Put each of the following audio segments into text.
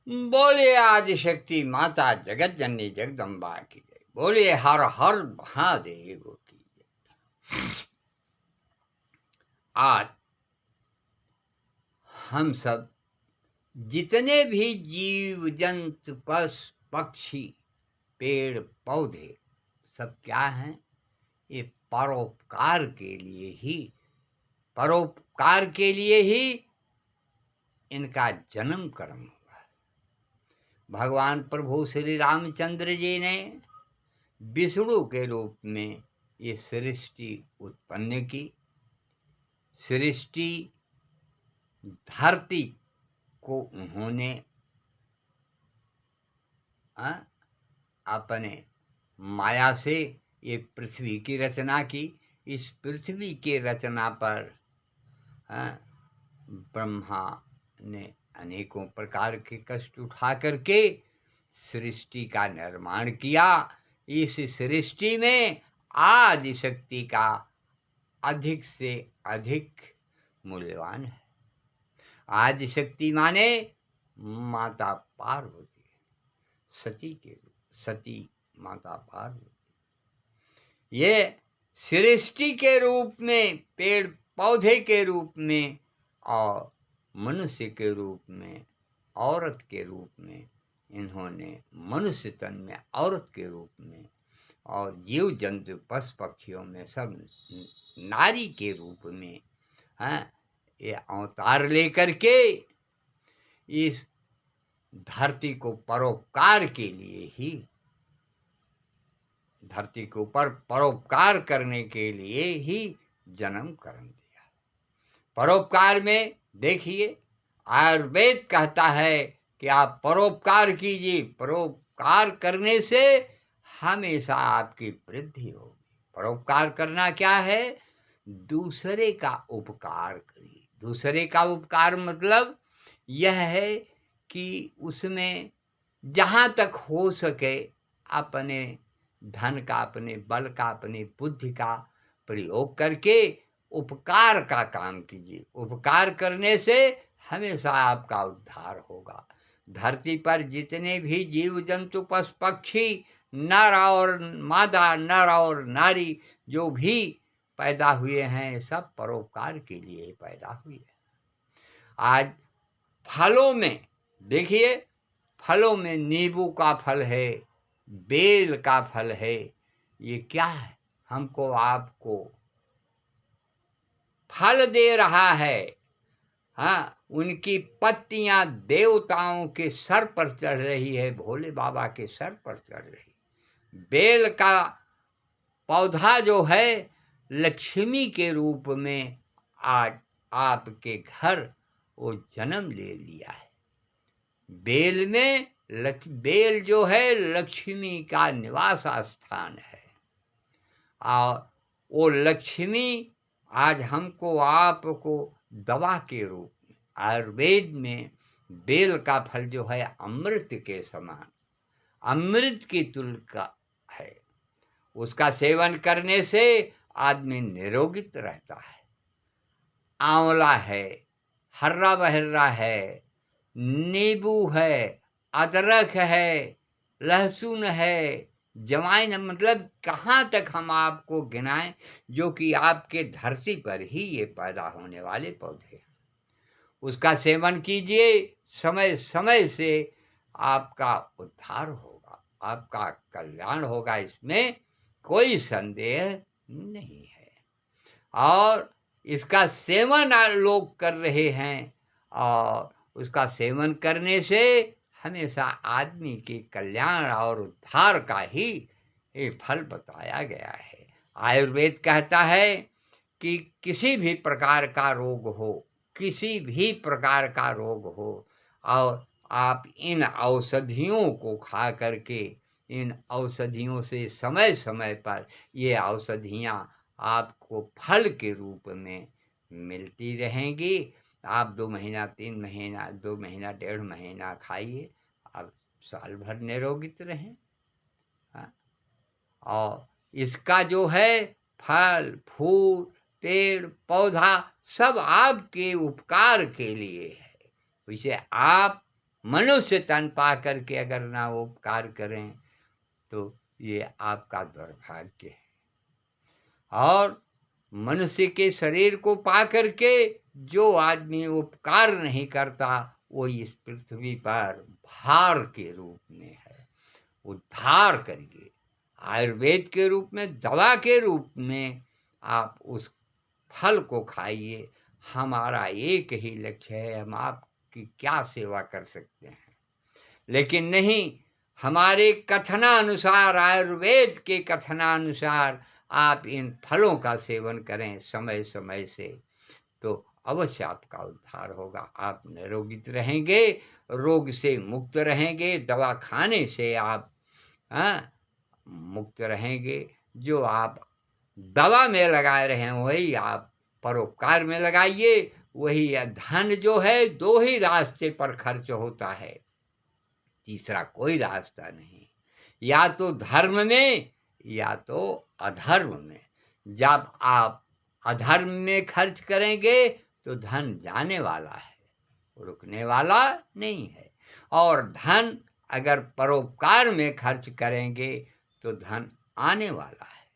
बोलिए आदि शक्ति माता जगत जननी जगदम्बा की जय। बोलिए हर हर महादेव की जय। आज हम सब जितने भी जीव जंतु पशु पक्षी पेड़ पौधे सब क्या हैं, ये परोपकार के लिए ही इनका जन्म कर्म हुआ। भगवान प्रभु श्री रामचंद्र जी ने विष्णु के रूप में ये सृष्टि उत्पन्न की। सृष्टि धरती को उन्होंने अपने माया से ये पृथ्वी की रचना की। इस पृथ्वी के रचना पर ब्रह्मा ने अनेकों प्रकार के कष्ट उठा करके सृष्टि का निर्माण किया। इस सृष्टि में आदि शक्ति का अधिक से अधिक मूल्यवान है। आदि शक्ति माने माता पार्वती, सती माता पार्वती। ये सृष्टि के रूप में, पेड़ पौधे के रूप में और मनुष्य के रूप में, औरत के रूप में इन्होंने मनुष्य तन में औरत के रूप में और जीव जंतु पशु पक्षियों में सब नारी के रूप में ये अवतार लेकर के इस धरती को परोपकार के लिए ही, धरती के ऊपर परोपकार करने के लिए ही जन्म कर्म दिया। परोपकार में देखिए, आयुर्वेद कहता है कि आप परोपकार कीजिए, परोपकार करने से हमेशा आपकी वृद्धि होगी। परोपकार करना क्या है? दूसरे का उपकार करिए। दूसरे का उपकार मतलब यह है कि उसमें जहाँ तक हो सके अपने धन का, अपने बल का, अपनी बुद्धि का प्रयोग करके उपकार का काम कीजिए। उपकार करने से हमेशा आपका उद्धार होगा। धरती पर जितने भी जीव जंतु पशु पक्षी, नर और मादा, नर और नारी जो भी पैदा हुए हैं, सब परोपकार के लिए पैदा हुए हैं। आज फलों में देखिए, फलों में नींबू का फल है, बेल का फल है। ये क्या है? हमको आपको फल दे रहा है। उनकी पत्तियां देवताओं के सर पर चढ़ रही है, भोले बाबा के सर पर चढ़ रही। बेल का पौधा जो है लक्ष्मी के रूप में आज आपके घर वो जन्म ले लिया है। बेल में बेल जो है लक्ष्मी का निवास स्थान है और वो लक्ष्मी आज हमको आपको दवा के रूप में, आयुर्वेद में बेल का फल जो है अमृत के समान, अमृत की तुल्य का है। उसका सेवन करने से आदमी निरोगित रहता है। आंवला है, हर्रा बहर्रा है, नींबू है, अदरक है, लहसुन है, जवाइन, मतलब कहाँ तक हम आपको गिनाएं, जो कि आपके धरती पर ही ये पैदा होने वाले पौधे हैं। उसका सेवन कीजिए, समय समय से आपका उद्धार होगा, आपका कल्याण होगा, इसमें कोई संदेह नहीं है। और इसका सेवन लोग कर रहे हैं और उसका सेवन करने से हमेशा आदमी के कल्याण और उद्धार का ही एक फल बताया गया है। आयुर्वेद कहता है कि किसी भी प्रकार का रोग हो, किसी भी प्रकार का रोग हो और आप इन औषधियों को खा करके, इन औषधियों से समय समय पर ये औषधियाँ आपको फल के रूप में मिलती रहेंगी। आप 2 महीना, 3 महीना, 2 महीना, 1.5 महीना खाइए, आप साल भर निरोगित रहें। और इसका जो है फल फूल पेड़ पौधा सब आपके उपकार के लिए है। इसे आप मनुष्य तन पा करके अगर ना उपकार करें तो ये आपका दुर्भाग्य है। और मनुष्य के शरीर को पा करके जो आदमी उपकार नहीं करता वो इस पृथ्वी पर भार के रूप में है। उद्धार करिए, आयुर्वेद के रूप में, दवा के रूप में आप उस फल को खाइए। हमारा एक ही लक्ष्य है, हम आपकी क्या सेवा कर सकते हैं। लेकिन नहीं, हमारे कथनानुसार, आयुर्वेद के कथनानुसार आप इन फलों का सेवन करें समय समय से, तो अवश्य आपका उद्धार होगा। आप निरोगित रहेंगे, रोग से मुक्त रहेंगे, दवा खाने से आप मुक्त रहेंगे। जो आप दवा में लगाए रहे हैं वही आप परोपकार में लगाइए। वही धन जो है दो ही रास्ते पर खर्च होता है, तीसरा कोई रास्ता नहीं। या तो धर्म में या तो अधर्म में। जब आप अधर्म में खर्च करेंगे तो धन जाने वाला है, रुकने वाला नहीं है। और धन अगर परोपकार में खर्च करेंगे तो धन आने वाला है।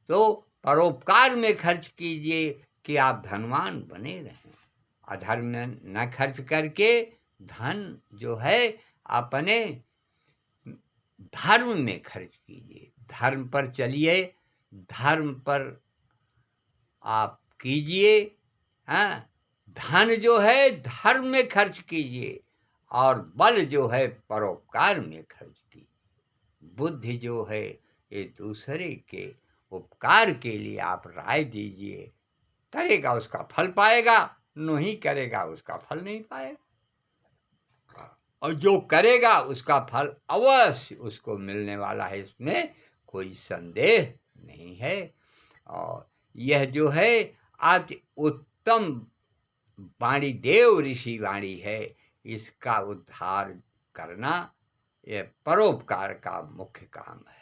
तो परोपकार में खर्च कीजिए कि आप धनवान बने रहें। अधर्म में न खर्च करके धन जो है अपने धर्म में खर्च कीजिए, धर्म पर चलिए, धर्म पर आप कीजिए। धन जो है धर्म में खर्च कीजिए और बल जो है परोपकार में खर्च कीजिए। बुद्धि जो है ये दूसरे के उपकार के लिए आप राय दीजिए। करेगा उसका फल पाएगा, नहीं करेगा उसका फल नहीं पाएगा। और जो करेगा उसका फल अवश्य उसको मिलने वाला है, इसमें कोई संदेह नहीं है। और यह जो है अति उत्तम वाणी देव ऋषि वाणी है। इसका उद्धार करना यह परोपकार का मुख्य काम है।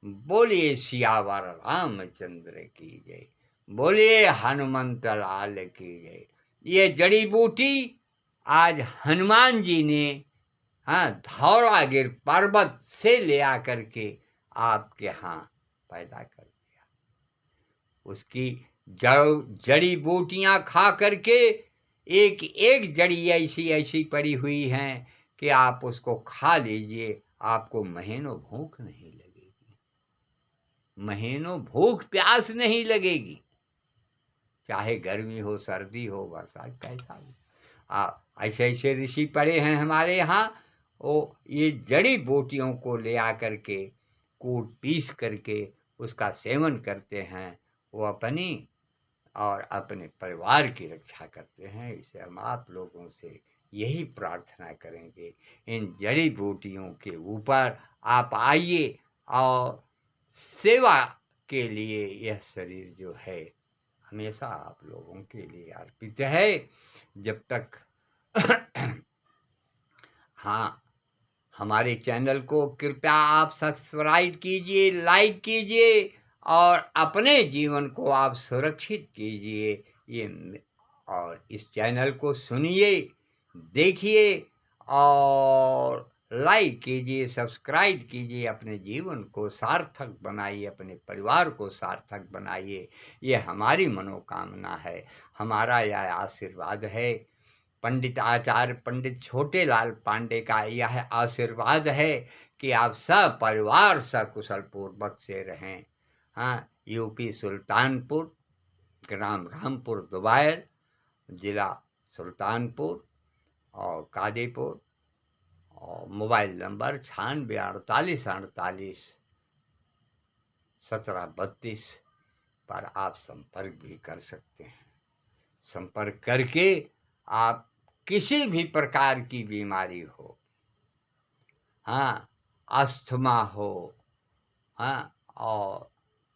बोलिए सियावर रामचंद्र की जय, बोलिए हनुमंत लाल की जय। ये जड़ी बूटी आज हनुमान जी ने धौलागिर पर्वत से ले आकर के आपके यहाँ पैदा कर दिया। उसकी जड़ी बूटियां खा करके एक एक जड़ी ऐसी ऐसी पड़ी हुई हैं कि आप उसको खा लीजिए, आपको महीनों भूख नहीं लगेगी, महीनों भूख प्यास नहीं लगेगी। चाहे गर्मी हो, सर्दी हो, बरसात, कैसा हो। ऐसे ऐसे ऋषि पड़े हैं हमारे यहाँ, वो ये जड़ी बूटियों को ले आकर के कूट पीस करके उसका सेवन करते हैं। वो अपनी और अपने परिवार की रक्षा करते हैं। इसे हम आप लोगों से यही प्रार्थना करेंगे, इन जड़ी बूटियों के ऊपर आप आइए और सेवा के लिए यह शरीर जो है हमेशा आप लोगों के लिए अर्पित है। जब तक हमारे चैनल को कृपया आप सब्सक्राइब कीजिए, लाइक कीजिए और अपने जीवन को आप सुरक्षित कीजिए। और इस चैनल को सुनिए, देखिए और लाइक कीजिए, सब्सक्राइब कीजिए। अपने जीवन को सार्थक बनाइए, अपने परिवार को सार्थक बनाइए। ये हमारी मनोकामना है, हमारा यह आशीर्वाद है। पंडित आचार्य पंडित छोटेलाल पांडे का यह आशीर्वाद है कि आप सब परिवार सकुशल पूर्वक से रहें। यूपी सुल्तानपुर, ग्राम रामपुर दुबायर, जिला सुल्तानपुर और कादीपुर, और मोबाइल नंबर 9648481732 पर आप संपर्क भी कर सकते हैं। संपर्क करके आप किसी भी प्रकार की बीमारी हो, अस्थमा हो, और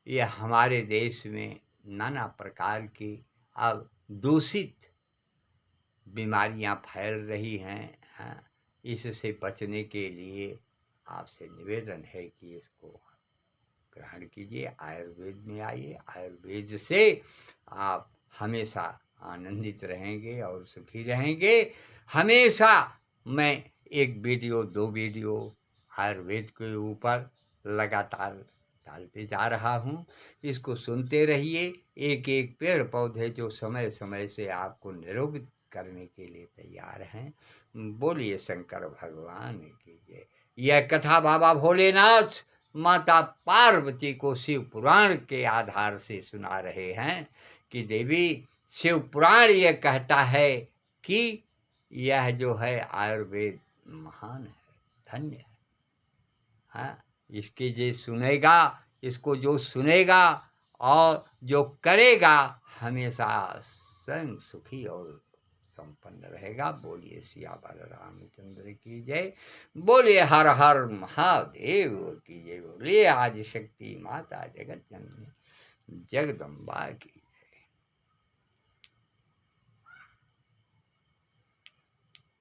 यह हमारे देश में नाना प्रकार की अब दूषित बीमारियां फैल रही हैं। इससे बचने के लिए आपसे निवेदन है कि इसको ग्रहण कीजिए, आयुर्वेद में आइए। आयुर्वेद से आप हमेशा आनंदित रहेंगे और सुखी रहेंगे। हमेशा मैं एक वीडियो 2 वीडियो आयुर्वेद के ऊपर लगातार डालते जा रहा हूँ। इसको सुनते रहिए। एक-एक पेड़-पौधे जो समय-समय से आपको निरोगित करने के लिए तैयार हैं। बोलिए शंकर भगवान की जय। यह कथा बाबा भोलेनाथ माता पार्वती को शिव पुराण के आधार से सुना रहे हैं कि देवी शिव पुराण यह कहता है कि यह जो है आयुर्वेद महान है, धन्य है। हाँ, इसके जो सुनेगा, इसको जो सुनेगा और जो करेगा हमेशा स्वयं सुखी और संपन्न रहेगा। बोलिए सियावर रामचंद्र की जय। बोलिए हर हर महादेव की जय। बोलिए आदिशक्ति माता जगत जननी जगदम्बा की